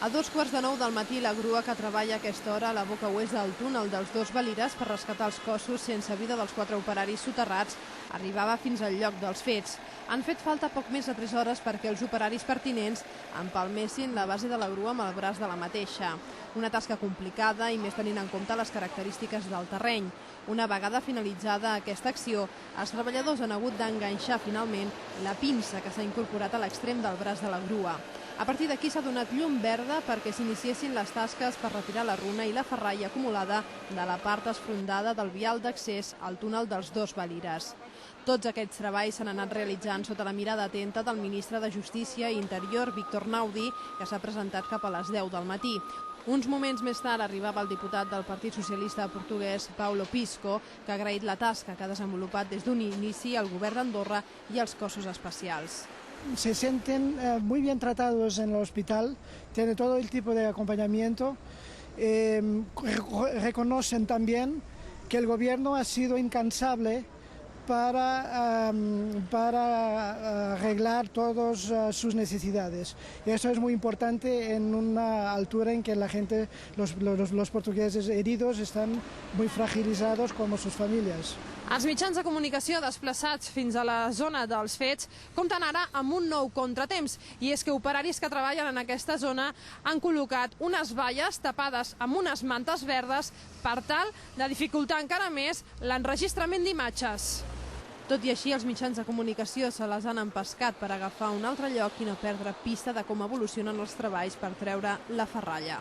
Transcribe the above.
A 2:15 del matí, la grua que treballa a aquesta hora a la boca oest del túnel dels Dos Valires per rescatar els cossos sense vida dels 4 operaris soterrats arribava fins al lloc dels fets. Han fet falta poc més de 3 hores perquè els operaris pertinents empalmessin la base de la grua amb el braç de la mateixa. Una tasca complicada i més tenint en compte les característiques del terreny. Una vegada finalitzada aquesta acció, els treballadors han hagut d'enganxar finalment la pinça que s'ha incorporat a l'extrem del braç de la grua. A partir d'aquí s'ha donat llum verda perquè s'iniciessin les tasques per retirar la runa i la ferralla acumulada de la part esfondada del vial d'accés al túnel dels Dos Valires. Tots aquests treballs s'han anat realitzant sota la mirada atenta del ministre de Justícia i Interior, Víctor Naudi, que s'ha presentat cap a les 10 del matí. Uns moments més tard arribava el diputat del Partit Socialista portuguès, Paulo Pisco, que ha agraït la tasca que ha desenvolupat des d'un inici el govern d'Andorra i els cossos especials. Se sienten muy bien tratados en el hospital, tienen todo el tipo de acompañamiento, reconocen también que el gobierno ha sido incansable para arreglar todas sus necesidades. Y eso es muy importante en una altura en que la gente, los portugueses heridos están muy fragilizados como sus familias. Els mitjans de comunicació desplaçats fins a la zona dels fets compten ara amb un nou contratemps, i és que operaris que treballen en aquesta zona han col·locat unes valles tapades amb unes mantes verdes per tal de dificultar encara més l'enregistrament d'imatges. Tot i així, els mitjans de comunicació se les han empescat per agafar un altre lloc i no perdre pista de com evolucionen els treballs per treure la ferralla.